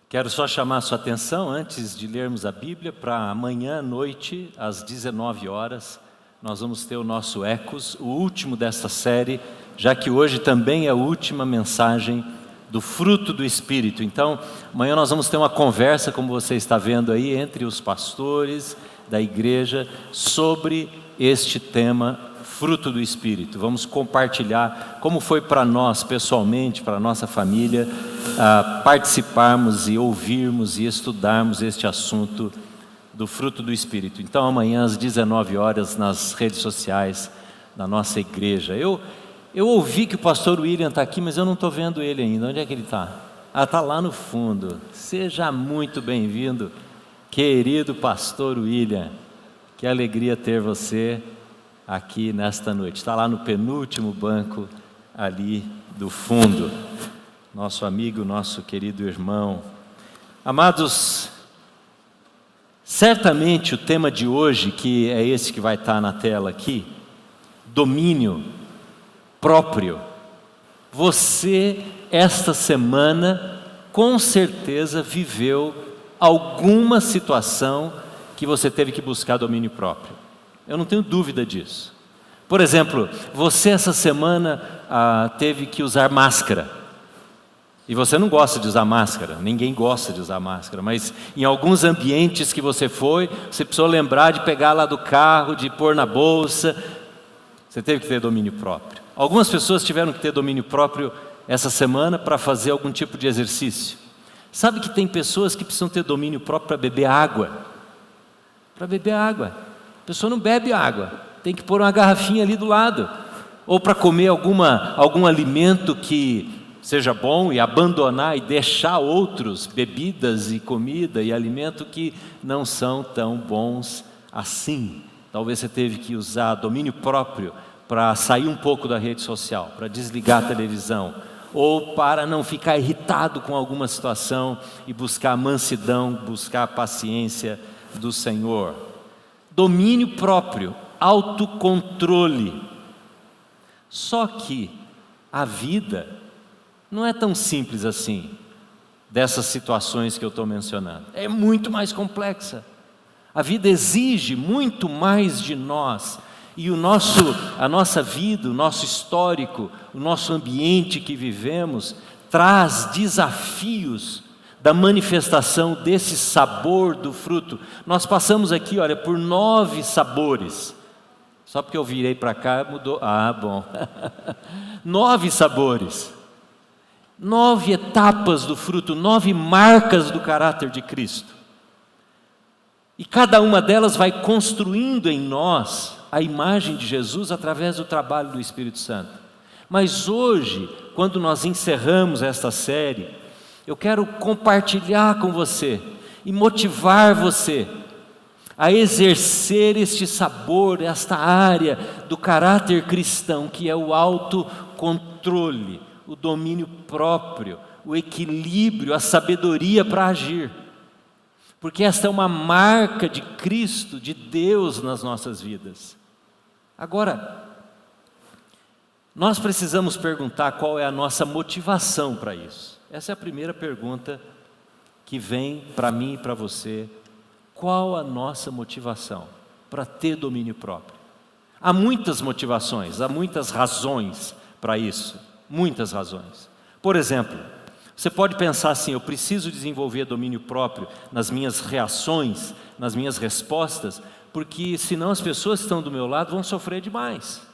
Quero só chamar a sua atenção, antes de lermos a Bíblia, para amanhã à noite, às 19 horas, nós vamos ter o nosso Ecos, o último dessa série, já que hoje também é a última mensagem do fruto do Espírito. Então, amanhã nós vamos ter uma conversa, como você está vendo aí, entre os pastores da igreja, sobre este tema, fruto do Espírito. Vamos compartilhar como foi para nós, pessoalmente, para a nossa família, participarmos e ouvirmos e estudarmos este assunto do fruto do Espírito. Então, amanhã às 19 horas, nas redes sociais da nossa igreja. Eu ouvi que o pastor William está aqui, mas eu não estou vendo ele ainda. Onde é que ele está? Está lá no fundo. Seja muito bem-vindo, querido pastor William. Que alegria ter você aqui nesta noite. Está lá no penúltimo banco ali do fundo. Nosso amigo, nosso querido irmão. Amados, certamente o tema de hoje, que é esse que vai estar na tela aqui, domínio próprio. Você, esta semana, com certeza viveu alguma situação que você teve que buscar domínio próprio. Eu não tenho dúvida disso. Por exemplo, você essa semana teve que usar máscara. E você não gosta de usar máscara, ninguém gosta de usar máscara, mas em alguns ambientes que você foi, você precisou lembrar de pegar lá do carro, de pôr na bolsa. Você teve que ter domínio próprio. Algumas pessoas tiveram que ter domínio próprio essa semana para fazer algum tipo de exercício. Sabe que tem pessoas que precisam ter domínio próprio para beber água? Para beber água. A pessoa não bebe água, tem que pôr uma garrafinha ali do lado. Ou para comer algum alimento que seja bom e abandonar e deixar outros, bebidas e comida e alimento que não são tão bons assim. Talvez você teve que usar domínio próprio para sair um pouco da rede social, para desligar a televisão, ou para não ficar irritado com alguma situação e buscar a mansidão, buscar a paciência do Senhor. Domínio próprio, autocontrole. Só que a vida não é tão simples assim, dessas situações que eu estou mencionando. É muito mais complexa. A vida exige muito mais de nós. E a nossa vida, o nosso histórico, o nosso ambiente que vivemos, traz desafios da manifestação desse sabor do fruto. Nós passamos aqui, olha, por 9 sabores. Só porque eu virei para cá, mudou. Ah, bom. 9 sabores. 9 etapas do fruto, 9 marcas do caráter de Cristo. E cada uma delas vai construindo em nós a imagem de Jesus através do trabalho do Espírito Santo. Mas hoje, quando nós encerramos esta série, eu quero compartilhar com você e motivar você a exercer este sabor, esta área do caráter cristão, que é o autocontrole, o domínio próprio, o equilíbrio, a sabedoria para agir. Porque esta é uma marca de Cristo, de Deus nas nossas vidas. Agora, nós precisamos perguntar qual é a nossa motivação para isso. Essa é a primeira pergunta que vem para mim e para você. Qual a nossa motivação para ter domínio próprio? Há muitas motivações, há muitas razões para isso. Muitas razões. Por exemplo, você pode pensar assim: eu preciso desenvolver domínio próprio nas minhas reações, nas minhas respostas, porque senão as pessoas que estão do meu lado vão sofrer demais.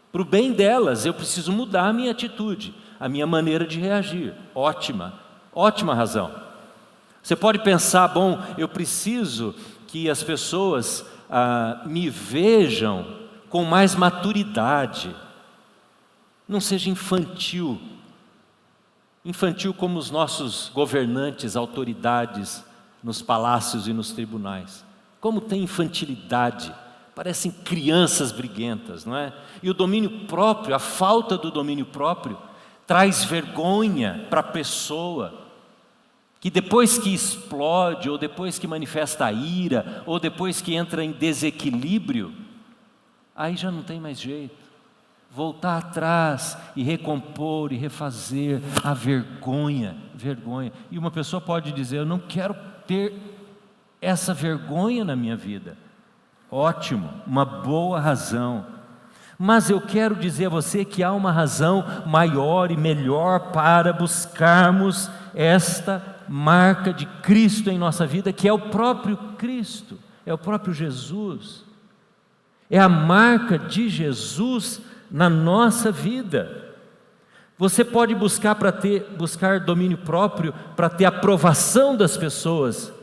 Para o bem delas, eu preciso mudar a minha atitude, a minha maneira de reagir. Ótima razão. Você pode pensar: bom, eu preciso que as pessoas me vejam com mais maturidade, não seja infantil como os nossos governantes, autoridades nos palácios e nos tribunais. Como tem infantilidade, parecem crianças briguentas, não é? E o domínio próprio, a falta do domínio próprio, traz vergonha para a pessoa, que depois que explode, ou depois que manifesta a ira, ou depois que entra em desequilíbrio, aí já não tem mais jeito. voltar atrás e recompor e refazer a vergonha. E uma pessoa pode dizer: eu não quero ter essa vergonha na minha vida. Ótimo, uma boa razão. Mas eu quero dizer a você que há uma razão maior e melhor para buscarmos esta marca de Cristo em nossa vida, que é o próprio Cristo, é o próprio Jesus. É a marca de Jesus na nossa vida. Você pode buscar domínio próprio para ter aprovação das pessoas,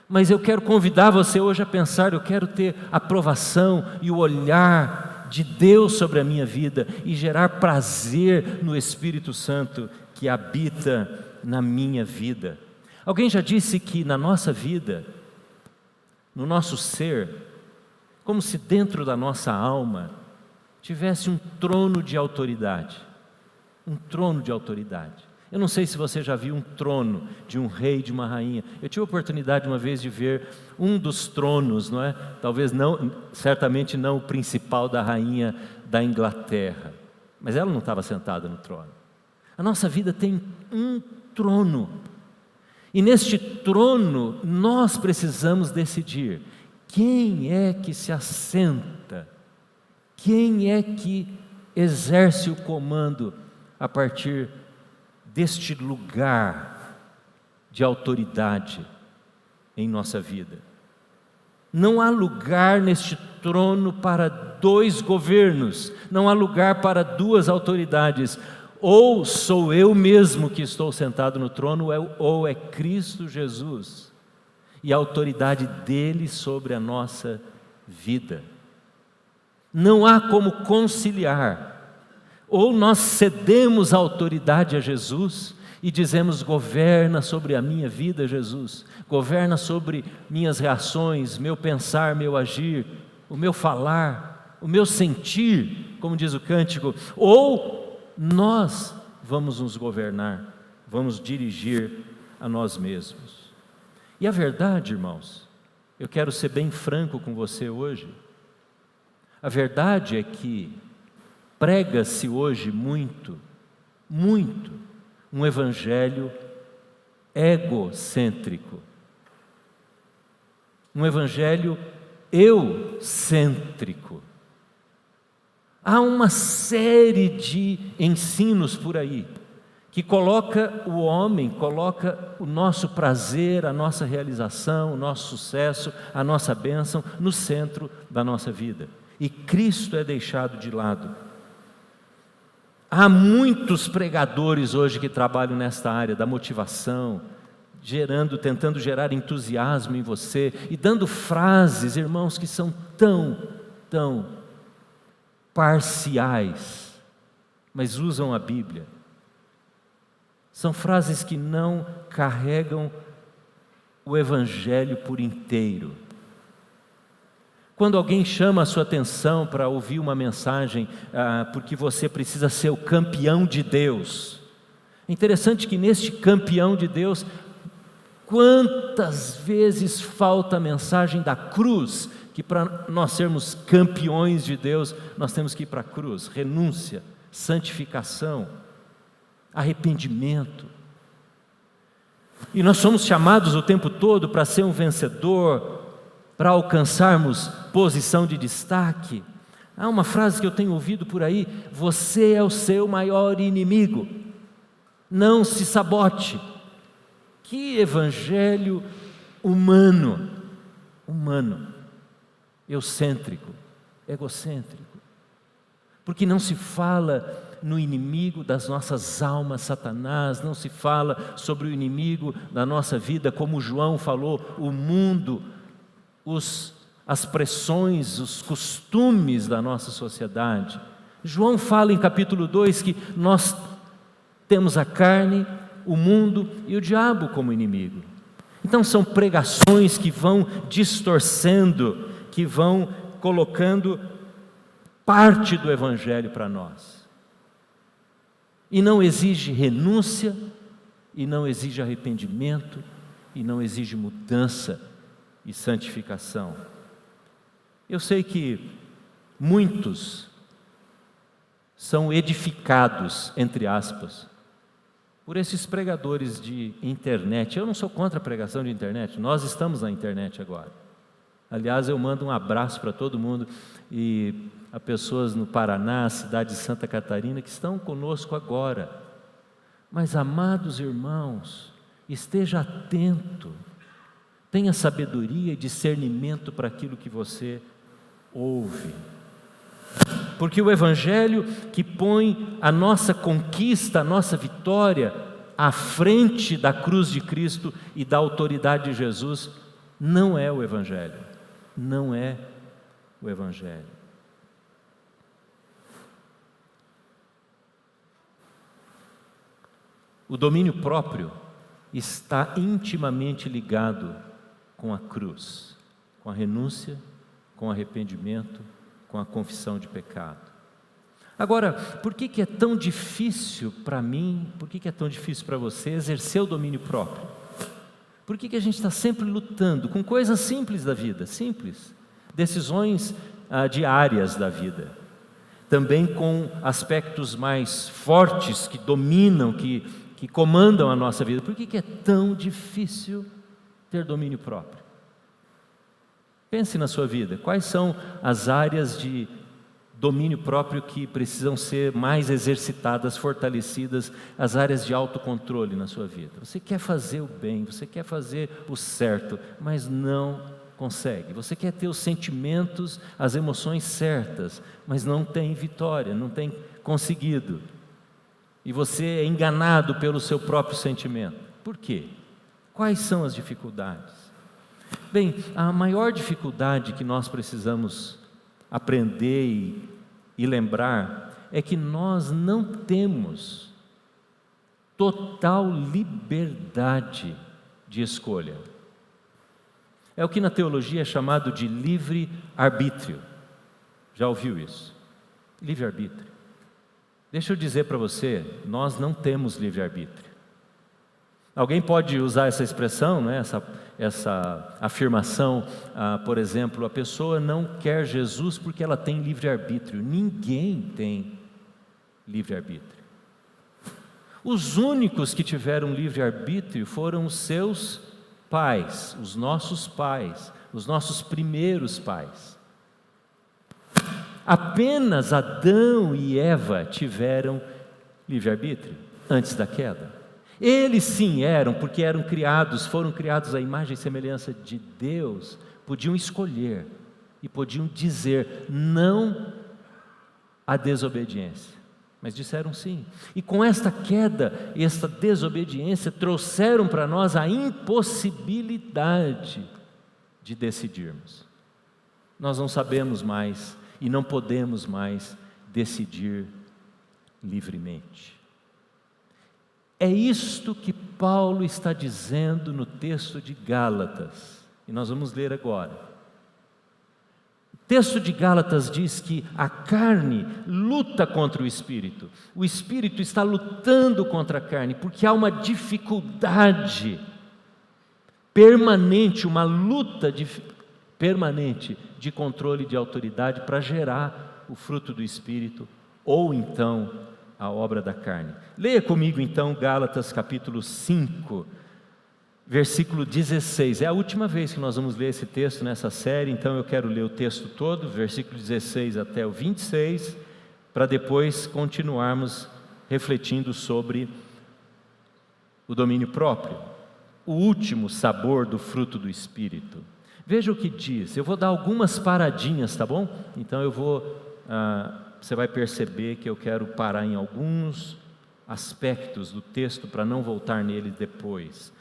mas eu quero convidar você hoje a pensar: eu quero ter aprovação e o olhar de Deus sobre a minha vida e gerar prazer no Espírito Santo que habita na minha vida. Alguém já disse que na nossa vida, no nosso ser, como se dentro da nossa alma tivesse um trono de autoridade. Um trono de autoridade. Eu não sei se você já viu um trono de um rei, de uma rainha. Eu tive a oportunidade uma vez de ver um dos tronos, não é? Talvez não, certamente não o principal da rainha da Inglaterra, mas ela não estava sentada no trono. A nossa vida tem um trono, e neste trono nós precisamos decidir quem é que se assenta, quem é que exerce o comando a partir deste lugar de autoridade em nossa vida. Não há lugar neste trono para dois governos, não há lugar para duas autoridades. Ou sou eu mesmo que estou sentado no trono, ou é Cristo Jesus e a autoridade dele sobre a nossa vida. Não há como conciliar. Ou nós cedemos a autoridade a Jesus e dizemos: governa sobre a minha vida, Jesus, governa sobre minhas reações, meu pensar, meu agir, o meu falar, o meu sentir, como diz o cântico. Ou nós vamos nos governar, vamos dirigir a nós mesmos. E a verdade, irmãos, eu quero ser bem franco com você hoje, a verdade é que prega-se hoje muito um evangelho egocêntrico, um evangelho eucêntrico. Há uma série de ensinos por aí que coloca o homem, coloca o nosso prazer, a nossa realização, o nosso sucesso, a nossa bênção no centro da nossa vida, e Cristo é deixado de lado. Há muitos pregadores hoje que trabalham nesta área da motivação, tentando gerar entusiasmo em você e dando frases, irmãos, que são tão parciais, mas usam a Bíblia. São frases que não carregam o Evangelho por inteiro. Quando alguém chama a sua atenção para ouvir uma mensagem, porque você precisa ser o campeão de Deus. É interessante que neste campeão de Deus, quantas vezes falta a mensagem da cruz, que para nós sermos campeões de Deus, nós temos que ir para a cruz. Renúncia, santificação, arrependimento. E nós somos chamados o tempo todo para ser um vencedor, para alcançarmos posição de destaque. Há uma frase que eu tenho ouvido por aí: você é o seu maior inimigo, não se sabote. Que evangelho humano, eucêntrico, egocêntrico, porque não se fala no inimigo das nossas almas, Satanás, não se fala sobre o inimigo da nossa vida, como João falou, o mundo, as pressões, os costumes da nossa sociedade. João fala em capítulo 2 que nós temos a carne, o mundo e o diabo como inimigo. Então são pregações que vão distorcendo, que vão colocando parte do Evangelho para nós. E não exige renúncia, e não exige arrependimento, e não exige mudança e santificação. Eu sei que muitos são edificados, entre aspas, por esses pregadores de internet. Eu não sou contra a pregação de internet, nós estamos na internet agora. Aliás, eu mando um abraço para todo mundo e a pessoas no Paraná, cidade de Santa Catarina, que estão conosco agora. Mas, amados irmãos, esteja atento, tenha sabedoria e discernimento para aquilo que você ouve. Porque o Evangelho que põe a nossa conquista, a nossa vitória à frente da cruz de Cristo e da autoridade de Jesus, não é o Evangelho. Não é o Evangelho. O domínio próprio está intimamente ligado com a cruz, com a renúncia, com o arrependimento, com a confissão de pecado. Agora, por que é tão difícil para mim, por que é tão difícil para você exercer o domínio próprio? Por que a gente está sempre lutando com coisas simples da vida, simples, decisões diárias da vida, também com aspectos mais fortes que dominam, que comandam a nossa vida? Por que é tão difícil ter domínio próprio? Pense na sua vida, quais são as áreas de domínio próprio que precisam ser mais exercitadas, fortalecidas, as áreas de autocontrole na sua vida? Você quer fazer o bem, você quer fazer o certo, mas não consegue. Você quer ter os sentimentos, as emoções certas, mas não tem vitória, não tem conseguido. E você é enganado pelo seu próprio sentimento. Por quê? Quais são as dificuldades? Bem, a maior dificuldade que nós precisamos aprender e lembrar é que nós não temos total liberdade de escolha. É o que na teologia é chamado de livre-arbítrio. Já ouviu isso? Livre-arbítrio. Deixa eu dizer para você, nós não temos livre-arbítrio. Alguém pode usar essa expressão, né? essa afirmação, por exemplo, a pessoa não quer Jesus porque ela tem livre-arbítrio. Ninguém tem livre-arbítrio. Os únicos que tiveram livre-arbítrio foram os seus pais, os nossos primeiros pais. Apenas Adão e Eva tiveram livre-arbítrio antes da queda. Eles sim eram, porque foram criados à imagem e semelhança de Deus, podiam escolher e podiam dizer não à desobediência, mas disseram sim. E com esta queda, esta desobediência, trouxeram para nós a impossibilidade de decidirmos. Nós não sabemos mais e não podemos mais decidir livremente. É isto que Paulo está dizendo no texto de Gálatas, e nós vamos ler agora. O texto de Gálatas diz que a carne luta contra o espírito está lutando contra a carne, porque há uma dificuldade permanente, uma luta permanente de controle de autoridade para gerar o fruto do espírito, ou então a obra da carne. Leia comigo então Gálatas capítulo 5, versículo 16. É a última vez que nós vamos ler esse texto nessa série, então eu quero ler o texto todo, versículo 16 até o 26, para depois continuarmos refletindo sobre o domínio próprio, o último sabor do fruto do Espírito. Veja o que diz, eu vou dar algumas paradinhas, tá bom? Então você vai perceber que eu quero parar em alguns aspectos do texto para não voltar nele depois.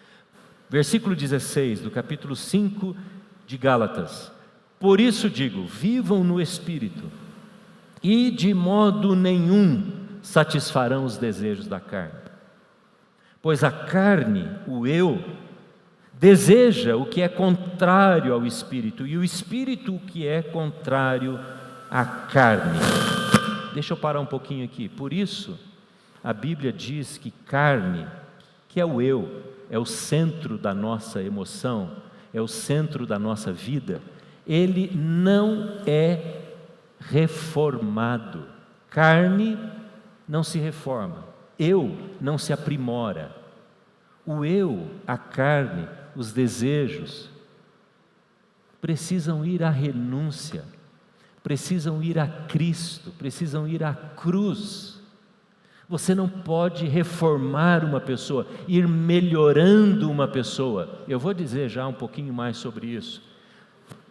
Versículo 16 do capítulo 5 de Gálatas. Por isso digo, vivam no Espírito, e de modo nenhum satisfarão os desejos da carne. Pois a carne, o eu, deseja o que é contrário ao Espírito, e o Espírito o que é contrário à carne. Deixa eu parar um pouquinho aqui. Por isso, a Bíblia diz que carne, que é o eu, é o centro da nossa emoção, é o centro da nossa vida, ele não é reformado. Carne não se reforma, eu não se aprimora. O eu, a carne, os desejos, precisam ir à renúncia, precisam ir a Cristo, precisam ir à cruz. Você não pode reformar uma pessoa, ir melhorando uma pessoa. Eu vou dizer já um pouquinho mais sobre isso.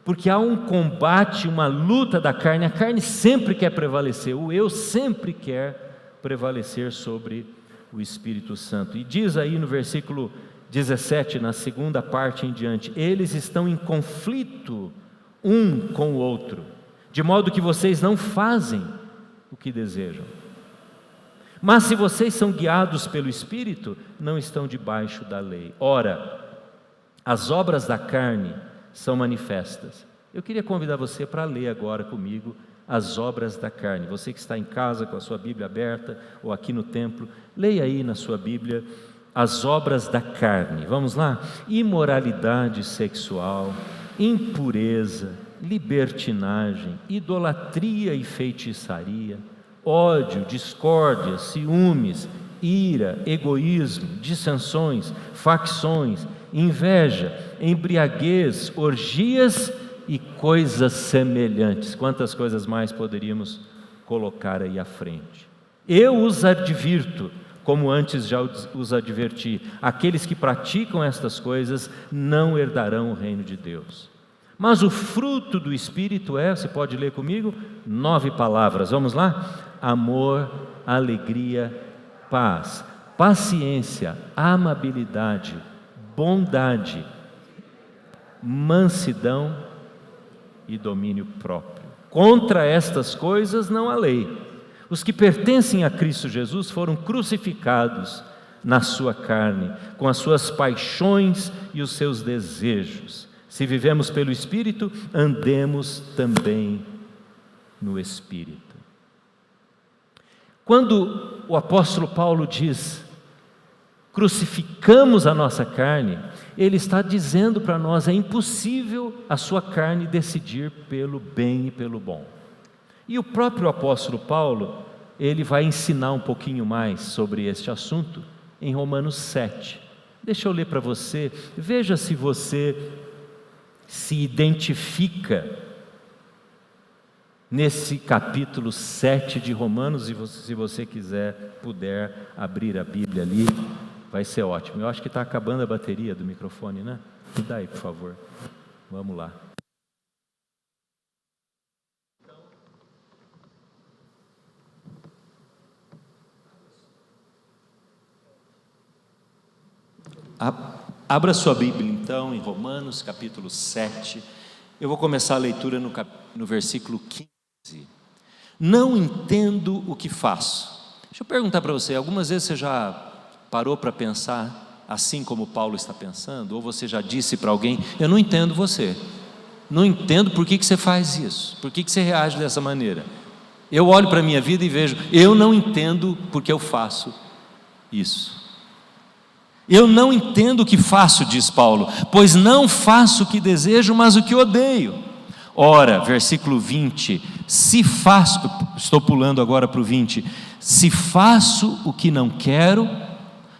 Porque há um combate, uma luta da carne, a carne sempre quer prevalecer, o eu sempre quer prevalecer sobre o Espírito Santo. E diz aí no versículo 17, na segunda parte em diante, eles estão em conflito um com o outro, de modo que vocês não fazem o que desejam. Mas se vocês são guiados pelo Espírito, não estão debaixo da lei. Ora, as obras da carne são manifestas. Eu queria convidar você para ler agora comigo as obras da carne. Você que está em casa com a sua Bíblia aberta ou aqui no templo, leia aí na sua Bíblia as obras da carne. Vamos lá? Imoralidade sexual, impureza, libertinagem, idolatria e feitiçaria, ódio, discórdia, ciúmes, ira, egoísmo, dissensões, facções, inveja, embriaguez, orgias e coisas semelhantes. Quantas coisas mais poderíamos colocar aí à frente? Eu os advirto, como antes já os adverti, aqueles que praticam estas coisas não herdarão o reino de Deus. Mas o fruto do Espírito é, você pode ler comigo, 9 palavras, vamos lá? Amor, alegria, paz, paciência, amabilidade, bondade, mansidão e domínio próprio. Contra estas coisas não há lei. Os que pertencem a Cristo Jesus foram crucificados na sua carne, com as suas paixões e os seus desejos. Se vivemos pelo Espírito, andemos também no Espírito. Quando o apóstolo Paulo diz, crucificamos a nossa carne, ele está dizendo para nós, é impossível a sua carne decidir pelo bem e pelo bom. E o próprio apóstolo Paulo, ele vai ensinar um pouquinho mais sobre este assunto em Romanos 7. Deixa eu ler para você, veja se você se identifica nesse capítulo 7 de Romanos, e se você puder abrir a Bíblia ali, vai ser ótimo. Eu acho que está acabando a bateria do microfone, né? Me dá aí, por favor. Vamos lá. Abra sua Bíblia então em Romanos capítulo 7. Eu vou começar a leitura no versículo 15. Não entendo o que faço. Deixa eu perguntar para você, algumas vezes você já parou para pensar assim como Paulo está pensando? Ou você já disse para alguém, eu não entendo você, não entendo por que você faz isso, por que você reage dessa maneira. Eu olho para a minha vida e vejo, eu não entendo porque eu faço isso. Eu não entendo o que faço, diz Paulo, pois não faço o que desejo, mas o que odeio. Ora, versículo 20, se faço, estou pulando agora para o 20, se faço o que não quero,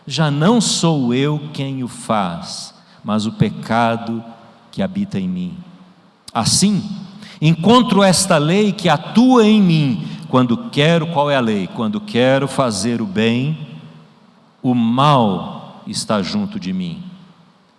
já não sou eu quem o faz, mas o pecado que habita em mim. Assim, encontro esta lei que atua em mim, quando quero, qual é a lei? Quando quero fazer o bem, o mal está junto de mim.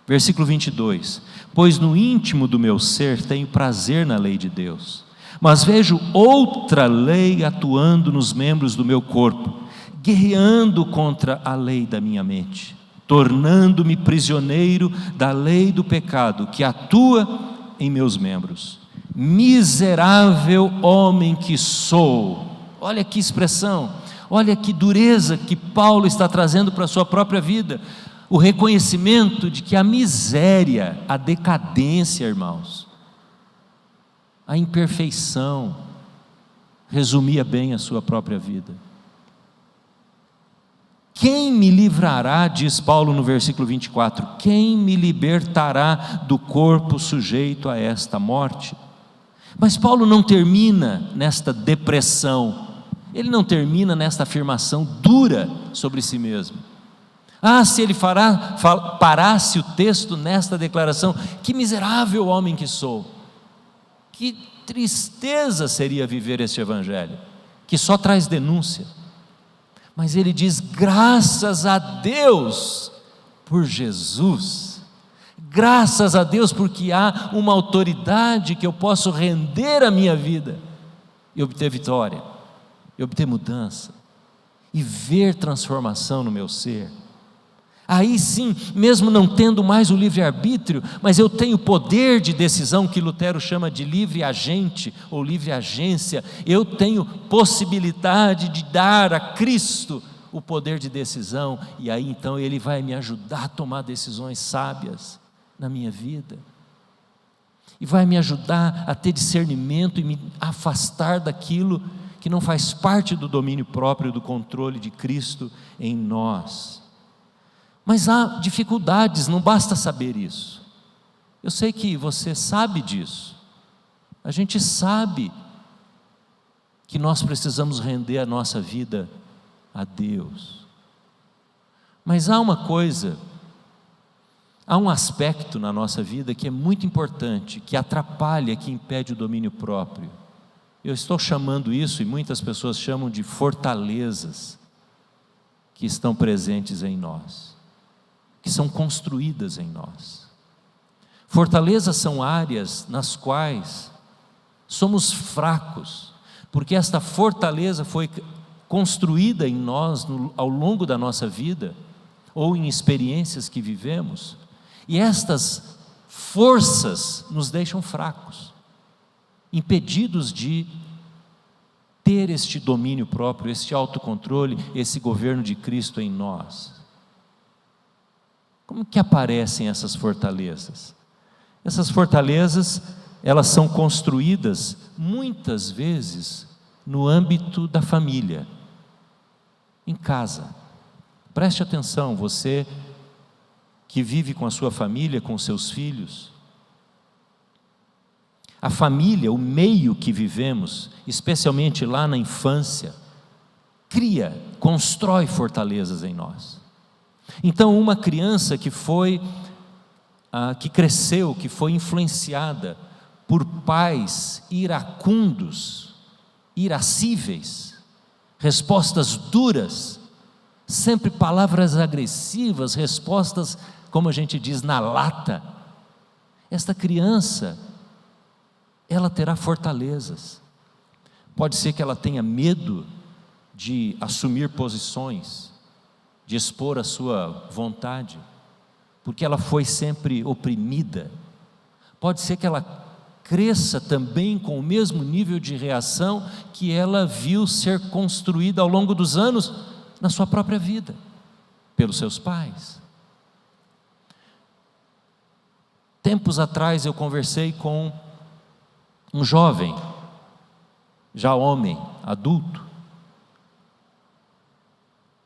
Versículo 22, pois no íntimo do meu ser tenho prazer na lei de Deus, mas vejo outra lei atuando nos membros do meu corpo, guerreando contra a lei da minha mente, tornando-me prisioneiro da lei do pecado que atua em meus membros. Miserável homem que sou. Olha que expressão, olha que dureza que Paulo está trazendo para a sua própria vida, o reconhecimento de que a miséria, a decadência, irmãos, a imperfeição, resumia bem a sua própria vida. Quem me livrará, diz Paulo no versículo 24, quem me libertará do corpo sujeito a esta morte? Mas Paulo não termina nesta depressão, ele não termina nesta afirmação dura sobre si mesmo. Se ele parasse o texto nesta declaração: que miserável homem que sou, que tristeza seria viver este evangelho, que só traz denúncia. Mas ele diz: graças a Deus por Jesus, graças a Deus porque há uma autoridade que eu posso render a minha vida e obter vitória, e obter mudança, e ver transformação no meu ser. Aí sim, mesmo não tendo mais o livre-arbítrio, mas eu tenho poder de decisão, que Lutero chama de livre-agente ou livre-agência. Eu tenho possibilidade de dar a Cristo o poder de decisão, e aí então Ele vai me ajudar a tomar decisões sábias na minha vida, e vai me ajudar a ter discernimento e me afastar daquilo que não faz parte do domínio próprio, do controle de Cristo em nós. Mas há dificuldades, não basta saber isso. Eu sei que você sabe disso. A gente sabe que nós precisamos render a nossa vida a Deus. Mas há uma coisa, há um aspecto na nossa vida que é muito importante, que atrapalha, que impede o domínio próprio. Eu estou chamando isso, e muitas pessoas chamam de fortalezas, que estão presentes em nós, que são construídas em nós. Fortalezas são áreas nas quais somos fracos, porque esta fortaleza foi construída em nós ao longo da nossa vida, ou em experiências que vivemos, e estas forças nos deixam fracos, impedidos de ter este domínio próprio, este autocontrole, esse governo de Cristo em nós. Como que aparecem essas fortalezas? Essas fortalezas, elas são construídas muitas vezes no âmbito da família, em casa. Preste atenção, você que vive com a sua família, com os seus filhos. A família, o meio que vivemos, especialmente lá na infância, constrói fortalezas em nós. Então, uma criança que cresceu, que foi influenciada por pais iracundos, irascíveis, respostas duras, sempre palavras agressivas, respostas, como a gente diz, na lata, esta criança, ela terá fortalezas. Pode ser que ela tenha medo de assumir posições, de expor a sua vontade, porque ela foi sempre oprimida. Pode ser que ela cresça também com o mesmo nível de reação que ela viu ser construída ao longo dos anos na sua própria vida, pelos seus pais. Tempos atrás eu conversei com um jovem, já homem, adulto.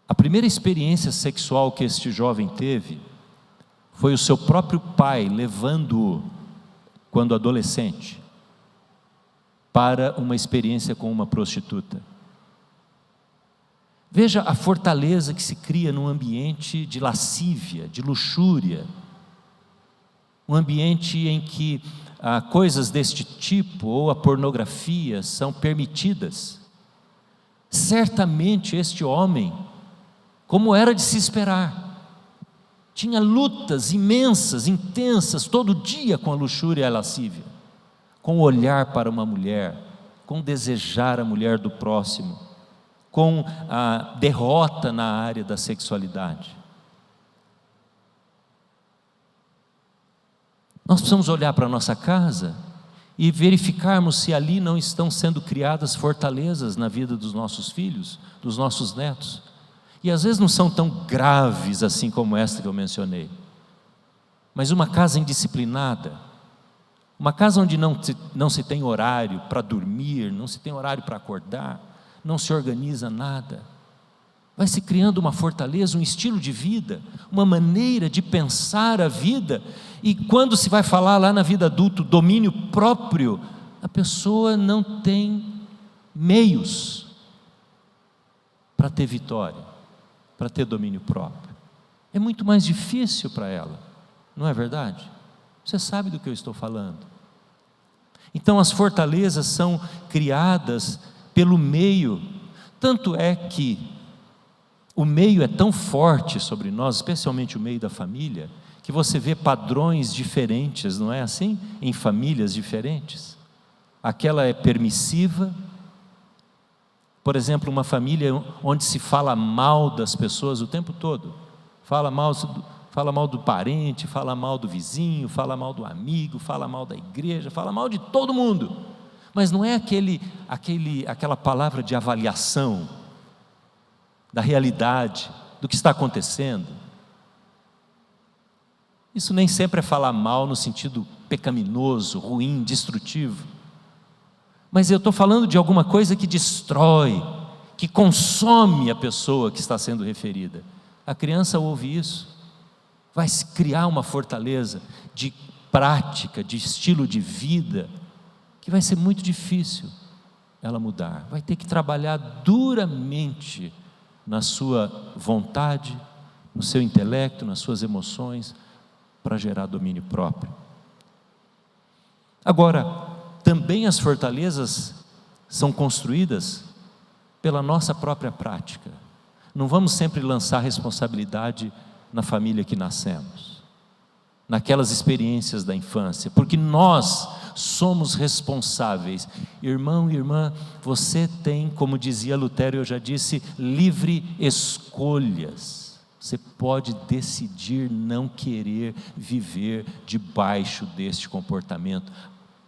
A primeira experiência sexual que este jovem teve foi o seu próprio pai levando-o, quando adolescente, para uma experiência com uma prostituta. Veja a fortaleza que se cria num ambiente de lascívia, de luxúria, um ambiente em que coisas deste tipo, ou a pornografia, são permitidas. Certamente este homem, como era de se esperar, tinha lutas imensas, intensas, todo dia com a luxúria e a lascívia, com o olhar para uma mulher, com desejar a mulher do próximo, com a derrota na área da sexualidade. Nós precisamos olhar para a nossa casa e verificarmos se ali não estão sendo criadas fortalezas na vida dos nossos filhos, dos nossos netos. E às vezes não são tão graves assim como esta que eu mencionei, mas uma casa indisciplinada, uma casa onde não se tem horário para dormir, não se tem horário para acordar, não se organiza nada, vai se criando uma fortaleza, um estilo de vida, uma maneira de pensar a vida. E quando se vai falar lá na vida adulta, domínio próprio, a pessoa não tem meios para ter vitória, para ter domínio próprio. É muito mais difícil para ela, não é verdade? Você sabe do que eu estou falando. Então as fortalezas são criadas pelo meio, tanto é que o meio é tão forte sobre nós, especialmente o meio da família, que você vê padrões diferentes, não é assim? Em famílias diferentes. Aquela é permissiva, por exemplo, uma família onde se fala mal das pessoas o tempo todo, fala mal do parente, fala mal do vizinho, fala mal do amigo, fala mal da igreja, fala mal de todo mundo, mas não é aquela palavra de avaliação da realidade, do que está acontecendo. Isso nem sempre é falar mal no sentido pecaminoso, ruim, destrutivo, mas eu estou falando de alguma coisa que destrói, que consome a pessoa que está sendo referida. A criança ouve isso, vai se criar uma fortaleza de prática, de estilo de vida, que vai ser muito difícil ela mudar. Vai ter que trabalhar duramente na sua vontade, no seu intelecto, nas suas emoções, para gerar domínio próprio. Agora, também as fortalezas são construídas pela nossa própria prática. Não vamos sempre lançar responsabilidade na família que nascemos, naquelas experiências da infância, porque nós somos responsáveis. Irmão e irmã, você tem, como dizia Lutero, eu já disse, livre escolhas. Você pode decidir não querer viver debaixo deste comportamento,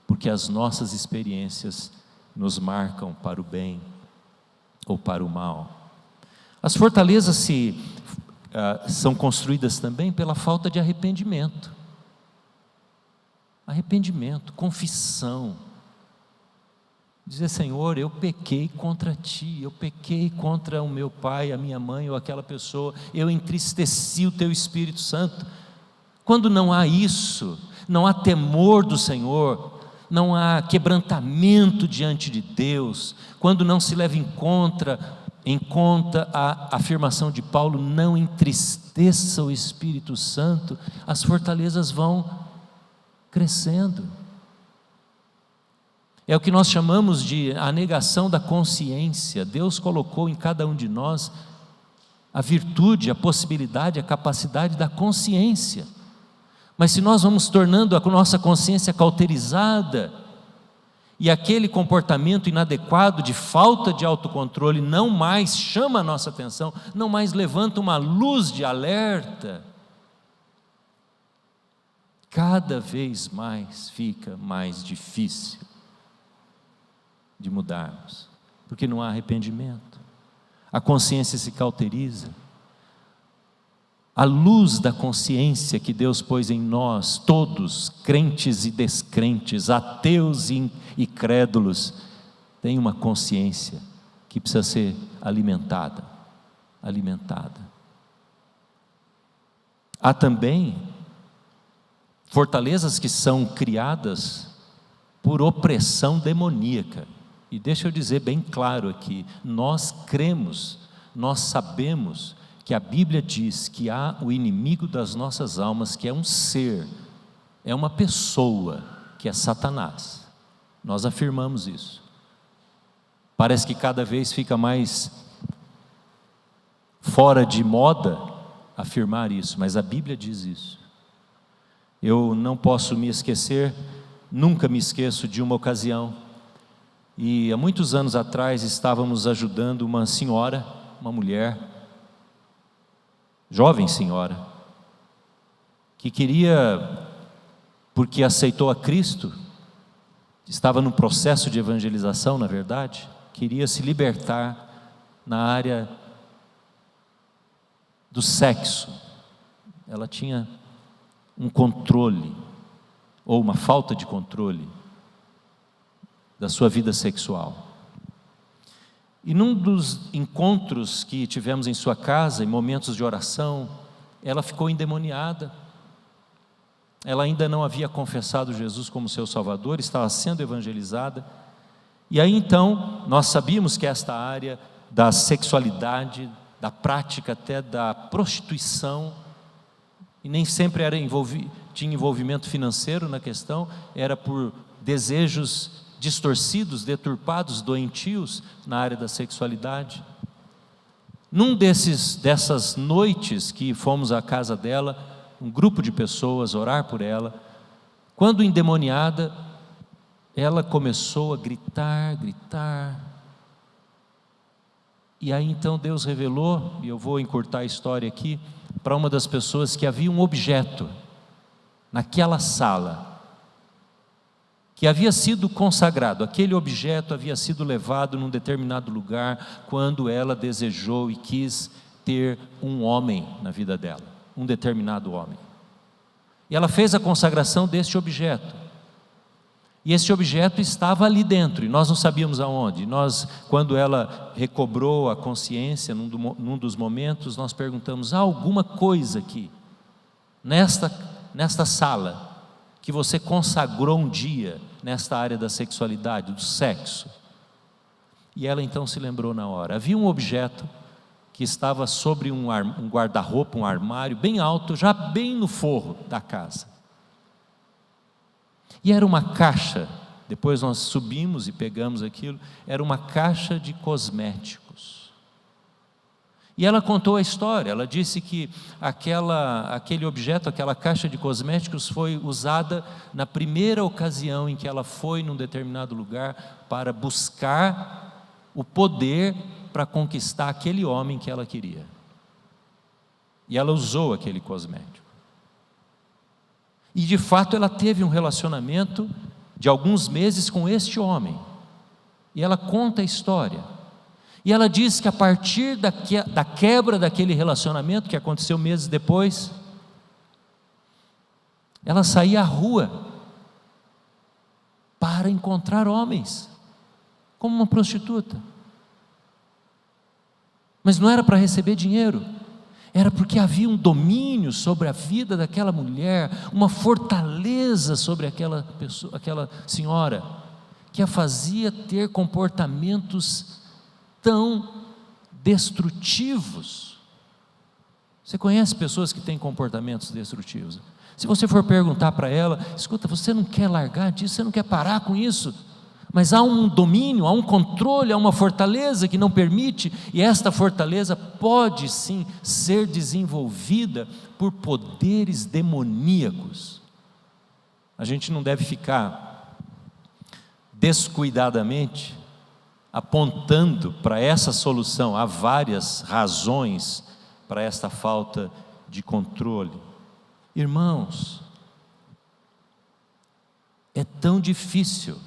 porque as nossas experiências nos marcam para o bem ou para o mal. As fortalezas são construídas também pela falta de arrependimento. Arrependimento, confissão. Dizer: Senhor, eu pequei contra Ti, eu pequei contra o meu pai, a minha mãe ou aquela pessoa, eu entristeci o Teu Espírito Santo. Quando não há isso, não há temor do Senhor, não há quebrantamento diante de Deus, quando não se leva em conta a afirmação de Paulo, não entristeça o Espírito Santo, as fortalezas vão crescendo. É o que nós chamamos de a negação da consciência. Deus colocou em cada um de nós a virtude, a possibilidade, a capacidade da consciência. Mas se nós vamos tornando a nossa consciência cauterizada, e aquele comportamento inadequado de falta de autocontrole não mais chama a nossa atenção, não mais levanta uma luz de alerta, cada vez mais fica mais difícil de mudarmos, porque não há arrependimento, a consciência se cauteriza. A luz da consciência que Deus pôs em nós, todos, crentes e descrentes, ateus e crédulos, tem uma consciência que precisa ser alimentada. Há também fortalezas que são criadas por opressão demoníaca. E deixa eu dizer bem claro aqui, nós cremos, nós sabemos que a Bíblia diz que há o inimigo das nossas almas, que é um ser, é uma pessoa, que é Satanás. Nós afirmamos isso. Parece que cada vez fica mais fora de moda afirmar isso, mas a Bíblia diz isso. Eu não posso me esquecer, nunca me esqueço de uma ocasião, e há muitos anos atrás estávamos ajudando uma senhora, uma mulher, jovem senhora, que queria, porque aceitou a Cristo, estava no processo de evangelização, na verdade, queria se libertar na área do sexo. Ela tinha um controle, ou uma falta de controle, da sua vida sexual. E num dos encontros que tivemos em sua casa, em momentos de oração, ela ficou endemoniada. Ela ainda não havia confessado Jesus como seu Salvador, estava sendo evangelizada. E aí então, nós sabíamos que esta área da sexualidade, da prática até da prostituição, e nem sempre tinha envolvimento financeiro na questão, era por desejos distorcidos, deturpados, doentios na área da sexualidade. Dessas noites que fomos à casa dela, um grupo de pessoas orar por ela, quando endemoniada, ela começou a gritar, e aí então Deus revelou, e eu vou encurtar a história aqui, para uma das pessoas que havia um objeto naquela sala, que havia sido consagrado, aquele objeto havia sido levado num determinado lugar, quando ela desejou e quis ter um homem na vida dela, um determinado homem, e ela fez a consagração deste objeto, e esse objeto estava ali dentro, e nós não sabíamos aonde. Quando ela recobrou a consciência, num dos momentos, nós perguntamos: há alguma coisa aqui, nesta sala, que você consagrou um dia, nesta área da sexualidade, do sexo? E ela então se lembrou na hora. Havia um objeto que estava sobre um guarda-roupa, um armário, bem alto, já bem no forro da casa. E era uma caixa, depois nós subimos e pegamos aquilo, era uma caixa de cosméticos. E ela contou a história, ela disse que aquele objeto, aquela caixa de cosméticos foi usada na primeira ocasião em que ela foi num determinado lugar para buscar o poder para conquistar aquele homem que ela queria. E ela usou aquele cosmético. E de fato ela teve um relacionamento de alguns meses com este homem. E ela conta a história. E ela diz que a partir da quebra daquele relacionamento, que aconteceu meses depois, ela saía à rua para encontrar homens, como uma prostituta. Mas não era para receber dinheiro, era porque havia um domínio sobre a vida daquela mulher, uma fortaleza sobre aquela pessoa, aquela senhora, que a fazia ter comportamentos tão destrutivos. Você conhece pessoas que têm comportamentos destrutivos? Se você for perguntar para ela: escuta, você não quer largar disso, você não quer parar com isso? Mas há um domínio, há um controle, há uma fortaleza que não permite, e esta fortaleza pode sim ser desenvolvida por poderes demoníacos. A gente não deve ficar descuidadamente apontando para essa solução. Há várias razões para esta falta de controle. Irmãos, é tão difícil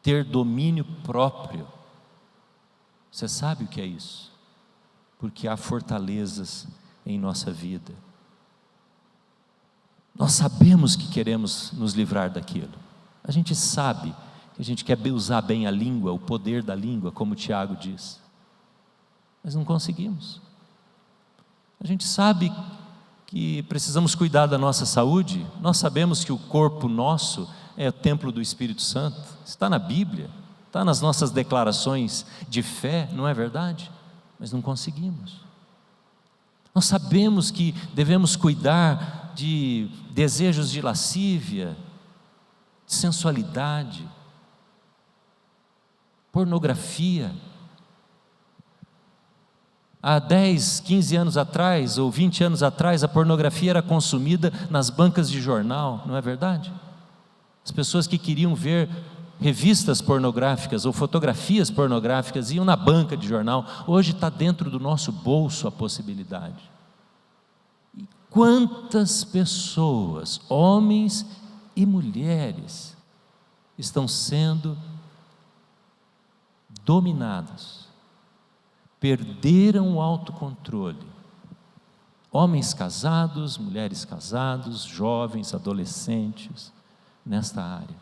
ter domínio próprio. Você sabe o que é isso? Porque há fortalezas em nossa vida. Nós sabemos que queremos nos livrar daquilo. A gente sabe que a gente quer usar bem a língua, o poder da língua, como Tiago diz. Mas não conseguimos. A gente sabe que precisamos cuidar da nossa saúde. Nós sabemos que o corpo nosso é o templo do Espírito Santo, está na Bíblia, está nas nossas declarações de fé, não é verdade? Mas não conseguimos. Nós sabemos que devemos cuidar de desejos de lascívia, de sensualidade, pornografia. Há 10, 15 anos atrás, ou 20 anos atrás, a pornografia era consumida nas bancas de jornal, não é verdade? As pessoas que queriam ver revistas pornográficas ou fotografias pornográficas iam na banca de jornal. Hoje está dentro do nosso bolso a possibilidade. E quantas pessoas, homens e mulheres, estão sendo dominados, perderam o autocontrole. Homens casados, mulheres casados, jovens, adolescentes, nesta área.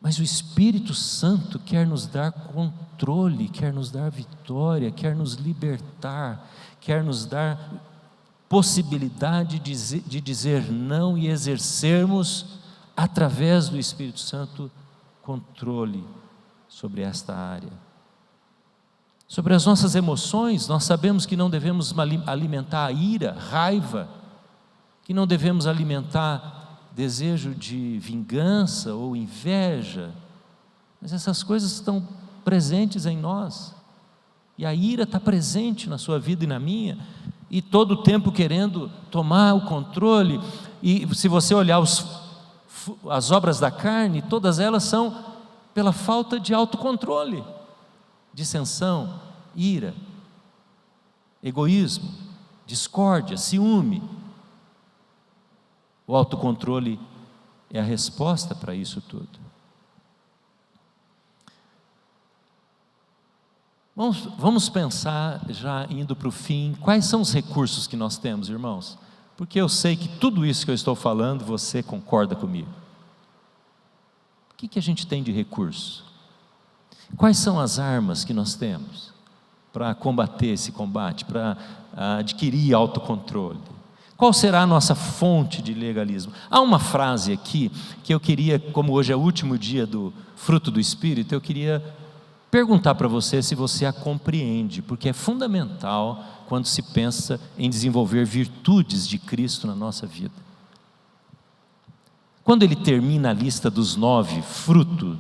Mas o Espírito Santo quer nos dar controle, quer nos dar vitória, quer nos libertar, quer nos dar possibilidade de dizer não e exercermos, através do Espírito Santo, controle sobre esta área. Sobre as nossas emoções, nós sabemos que não devemos alimentar a ira, raiva, que não devemos alimentar desejo de vingança ou inveja, mas essas coisas estão presentes em nós, e a ira está presente na sua vida e na minha, e todo o tempo querendo tomar o controle. E se você olhar as obras da carne, todas elas são pela falta de autocontrole, dissensão, ira, egoísmo, discórdia, ciúme. O autocontrole é a resposta para isso tudo. Vamos pensar, já indo para o fim, quais são os recursos que nós temos, irmãos? Porque eu sei que tudo isso que eu estou falando, você concorda comigo. O que a gente tem de recurso? Quais são as armas que nós temos para combater esse combate, para adquirir autocontrole? Qual será a nossa fonte de legalismo? Há uma frase aqui que eu queria, como hoje é o último dia do fruto do Espírito, eu queria perguntar para você se você a compreende, porque é fundamental quando se pensa em desenvolver virtudes de Cristo na nossa vida. Quando ele termina a lista dos 9 frutos,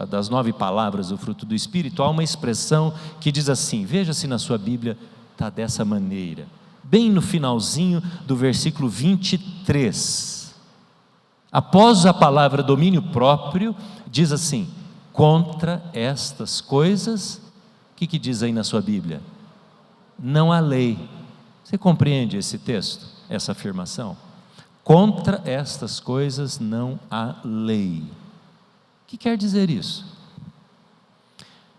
das 9 palavras do fruto do Espírito, há uma expressão que diz assim, veja se na sua Bíblia está dessa maneira, bem no finalzinho do versículo 23, após a palavra domínio próprio, diz assim, contra estas coisas, o que diz aí na sua Bíblia? Não há lei. Você compreende esse texto, essa afirmação? Contra estas coisas não há lei. O que quer dizer isso?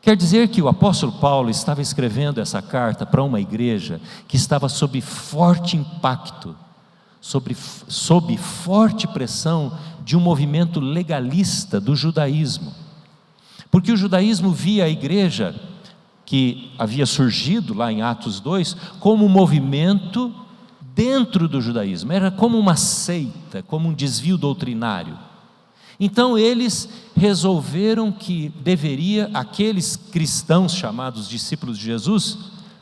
Quer dizer que o apóstolo Paulo estava escrevendo essa carta para uma igreja que estava sob forte impacto, sob forte pressão de um movimento legalista do judaísmo. Porque o judaísmo via a igreja, que havia surgido lá em Atos 2, como um movimento dentro do judaísmo, era como uma seita, como um desvio doutrinário. Então eles resolveram que deveria, aqueles cristãos chamados discípulos de Jesus,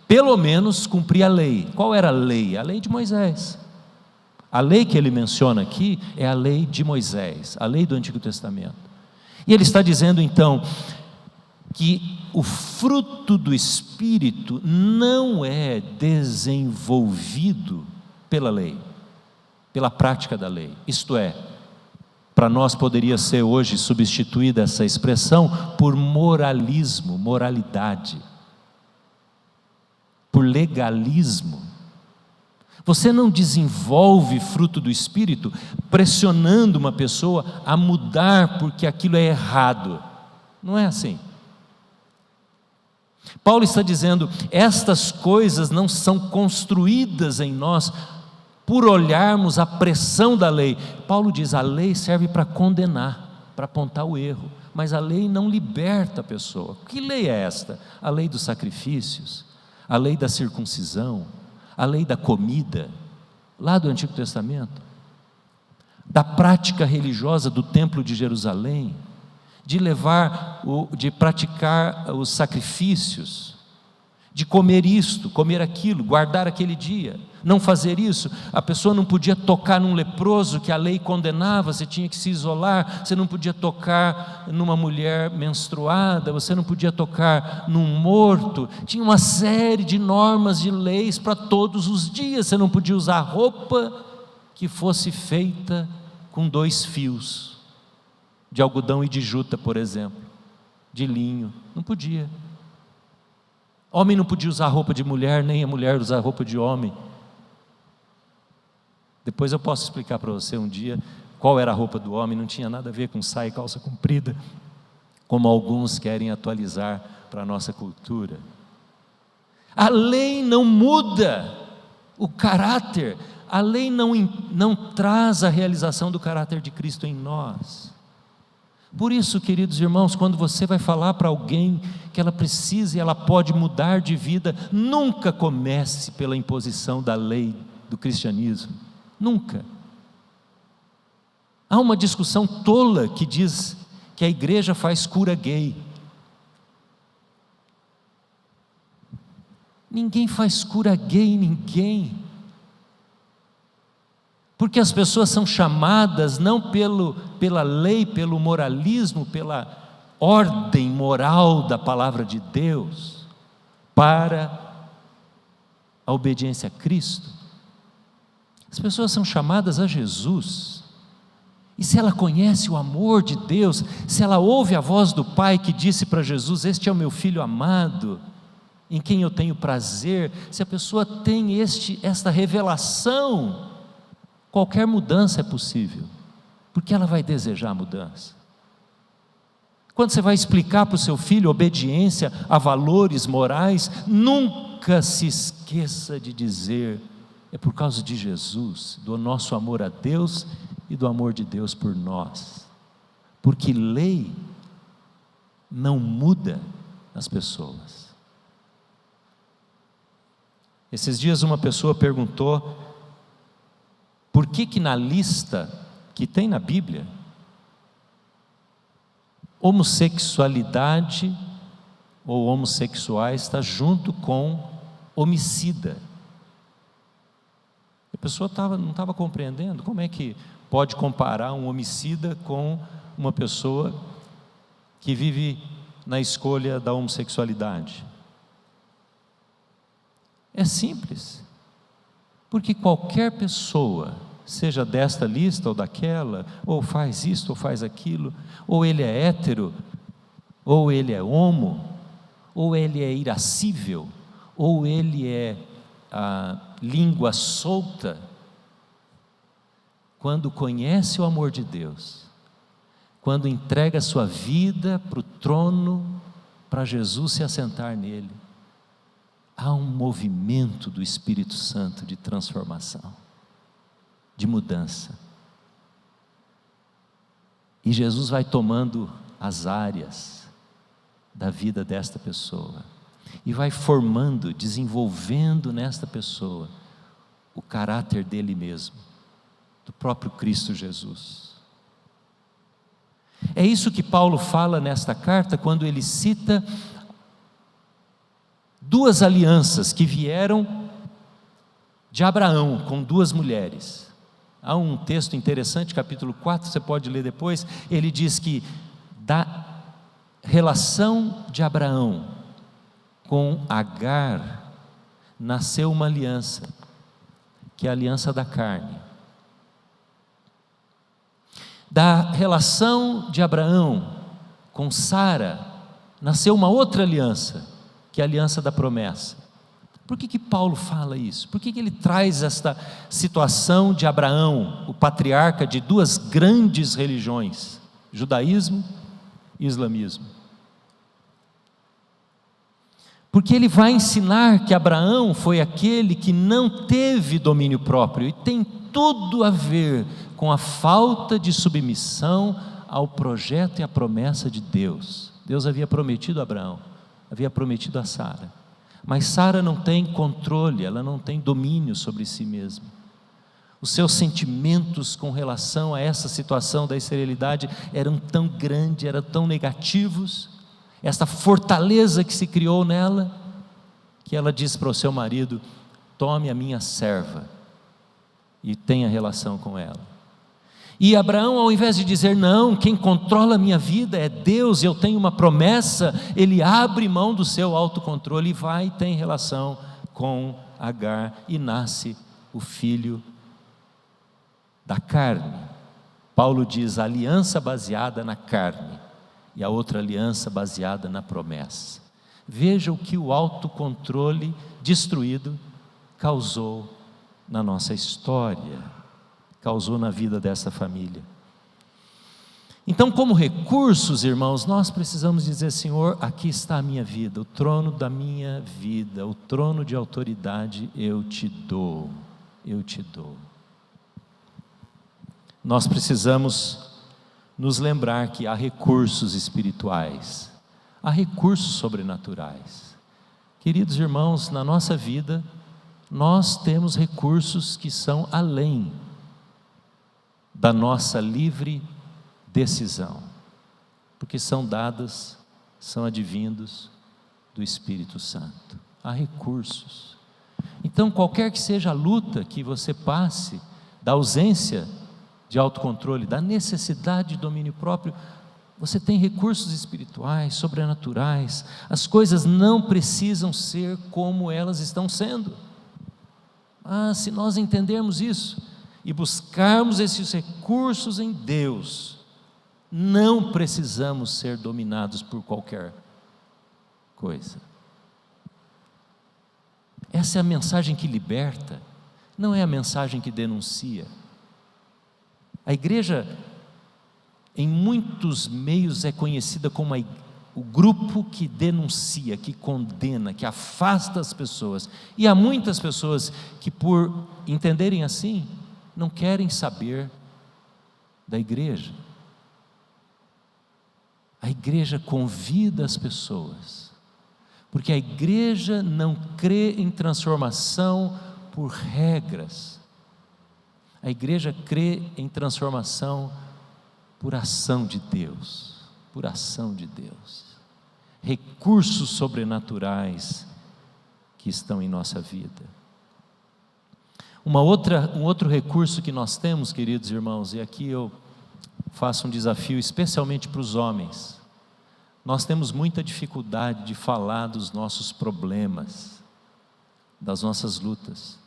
pelo menos cumprir a lei. Qual era a lei? A lei de Moisés. A lei que ele menciona aqui é a lei de Moisés, a lei do Antigo Testamento. E ele está dizendo então que o fruto do Espírito não é desenvolvido pela lei, pela prática da lei. Isto é, para nós poderia ser hoje substituída essa expressão por moralismo, moralidade, por legalismo. Você não desenvolve fruto do Espírito pressionando uma pessoa a mudar porque aquilo é errado. Não é assim. Paulo está dizendo, estas coisas não são construídas em nós por olharmos a pressão da lei. Paulo diz, a lei serve para condenar, para apontar o erro, mas a lei não liberta a pessoa. Que lei é esta? A lei dos sacrifícios, a lei da circuncisão, a lei da comida, lá do Antigo Testamento, da prática religiosa do Templo de Jerusalém, de praticar os sacrifícios, de comer isto, comer aquilo, guardar aquele dia, não fazer isso. A pessoa não podia tocar num leproso que a lei condenava, você tinha que se isolar, você não podia tocar numa mulher menstruada, você não podia tocar num morto, tinha uma série de normas, de leis para todos os dias. Você não podia usar roupa que fosse feita com 2 fios, de algodão e de juta, por exemplo, de linho, não podia. Homem não podia usar roupa de mulher, nem a mulher usar roupa de homem. Depois eu posso explicar para você um dia qual era a roupa do homem, não tinha nada a ver com saia e calça comprida, como alguns querem atualizar para a nossa cultura. A lei não muda o caráter, a lei não traz a realização do caráter de Cristo em nós. Por isso, queridos irmãos, quando você vai falar para alguém que ela precisa e ela pode mudar de vida, nunca comece pela imposição da lei do cristianismo, nunca. Há uma discussão tola que diz que a igreja faz cura gay. Ninguém faz cura gay em ninguém, porque as pessoas são chamadas não pela lei, pelo moralismo, pela ordem moral da palavra de Deus, para a obediência a Cristo. As pessoas são chamadas a Jesus, e se ela conhece o amor de Deus, se ela ouve a voz do Pai que disse para Jesus: este é o meu Filho amado, em quem eu tenho prazer, se a pessoa tem esta revelação, qualquer mudança é possível, porque ela vai desejar a mudança. Quando você vai explicar para o seu filho obediência a valores morais, nunca se esqueça de dizer: é por causa de Jesus, do nosso amor a Deus e do amor de Deus por nós, porque lei não muda as pessoas. Esses dias uma pessoa perguntou: por que na lista que tem na Bíblia, homossexualidade ou homossexuais está junto com homicida? A pessoa não estava compreendendo como é que pode comparar um homicida com uma pessoa que vive na escolha da homossexualidade. É simples, porque qualquer pessoa, seja desta lista ou daquela, ou faz isto ou faz aquilo, ou ele é hétero, ou ele é homo, ou ele é irascível, ou ele é a língua solta, quando conhece o amor de Deus, quando entrega a sua vida para o trono, para Jesus se assentar nele, há um movimento do Espírito Santo de transformação, de mudança, e Jesus vai tomando as áreas da vida desta pessoa, e vai formando, desenvolvendo nesta pessoa, o caráter dele mesmo, do próprio Cristo Jesus. É isso que Paulo fala nesta carta, quando ele cita duas alianças que vieram de Abraão com duas mulheres. Há um texto interessante, capítulo 4, você pode ler depois. Ele diz que da relação de Abraão com Agar nasceu uma aliança, que é a aliança da carne. Da relação de Abraão com Sara nasceu uma outra aliança, que é a aliança da promessa. Por que Paulo fala isso? Por que ele traz esta situação de Abraão, o patriarca de duas grandes religiões, judaísmo e islamismo? Porque ele vai ensinar que Abraão foi aquele que não teve domínio próprio, e tem tudo a ver com a falta de submissão ao projeto e à promessa de Deus. Deus havia prometido a Abraão, havia prometido a Sara, mas Sara não tem controle, ela não tem domínio sobre si mesma. Os seus sentimentos com relação a essa situação da esterilidade eram tão grandes, eram tão negativos, essa fortaleza que se criou nela, que ela disse para o seu marido: tome a minha serva e tenha relação com ela. E Abraão, ao invés de dizer: não, quem controla a minha vida é Deus, eu tenho uma promessa, ele abre mão do seu autocontrole e vai e tem relação com Agar, e nasce o filho da carne. Paulo diz: a aliança baseada na carne e a outra aliança baseada na promessa. Veja o que o autocontrole destruído causou na nossa história, causou na vida dessa família. Então, como recursos, irmãos, nós precisamos dizer: Senhor, aqui está a minha vida, o trono da minha vida, o trono de autoridade eu te dou, eu te dou. Nós precisamos nos lembrar que há recursos espirituais, há recursos sobrenaturais. Queridos irmãos, na nossa vida, nós temos recursos que são além da nossa livre decisão, porque são dados, são advindos do Espírito Santo. há recursos. Então, qualquer que seja a luta que você passe, da ausência de autocontrole, da necessidade de domínio próprio, você tem recursos espirituais, sobrenaturais. As coisas não precisam ser como elas estão sendo. Se nós entendermos isso e buscarmos esses recursos em Deus, não precisamos ser dominados por qualquer coisa. Essa é a mensagem que liberta, não é a mensagem que denuncia. A igreja, em muitos meios, é conhecida como o grupo que denuncia, que condena, que afasta as pessoas. E há muitas pessoas que, por entenderem assim, não querem saber da igreja. A igreja convida as pessoas, porque a igreja não crê em transformação por regras. A igreja crê em transformação por ação de Deus, por ação de Deus. Recursos sobrenaturais que estão em nossa vida. Um outro recurso que nós temos, queridos irmãos, e aqui eu faço um desafio especialmente para os homens. Nós temos muita dificuldade de falar dos nossos problemas, das nossas lutas,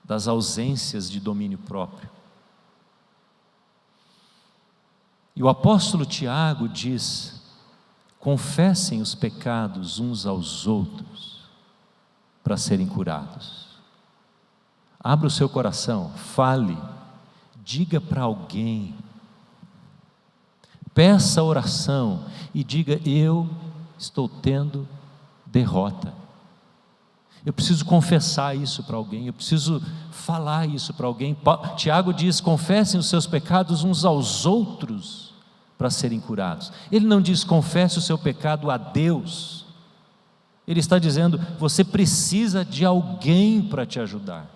das ausências de domínio próprio. E o apóstolo Tiago diz: confessem os pecados uns aos outros para serem curados. Abra o seu coração, fale, diga para alguém, peça oração e diga: eu estou tendo derrota. Eu preciso confessar isso para alguém, eu preciso falar isso para alguém. Tiago diz: confessem os seus pecados uns aos outros para serem curados. Ele não diz confesse o seu pecado a Deus. Ele está dizendo: você precisa de alguém para te ajudar.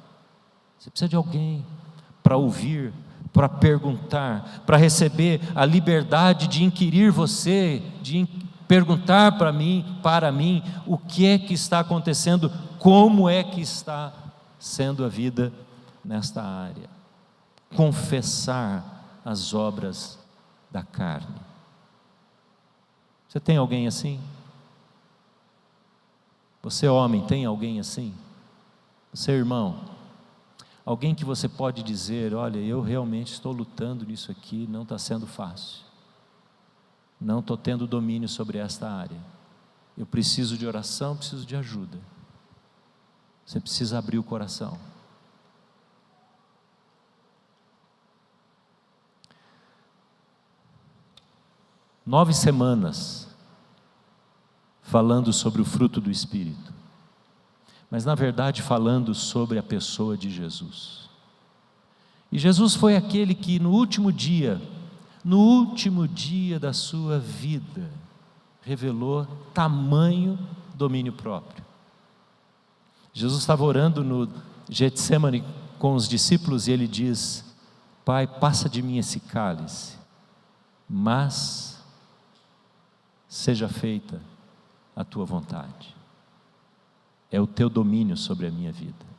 Você precisa de alguém para ouvir, para perguntar, para receber a liberdade de inquirir você, de perguntar para mim, o que é que está acontecendo, como é que está sendo a vida nesta área. Confessar as obras da carne. Você tem alguém assim? Você, homem, tem alguém assim? Você, irmão? Alguém que você pode dizer: olha, eu realmente estou lutando nisso aqui, não está sendo fácil, não estou tendo domínio sobre esta área, eu preciso de oração, preciso de ajuda. Você precisa abrir o coração. Nove semanas falando sobre o fruto do Espírito, mas na verdade falando sobre a pessoa de Jesus. E Jesus foi aquele que no último dia da sua vida, revelou tamanho domínio próprio. Jesus estava orando no Getsemane com os discípulos e ele diz: Pai, passa de mim esse cálice, mas seja feita a tua vontade. É o teu domínio sobre a minha vida.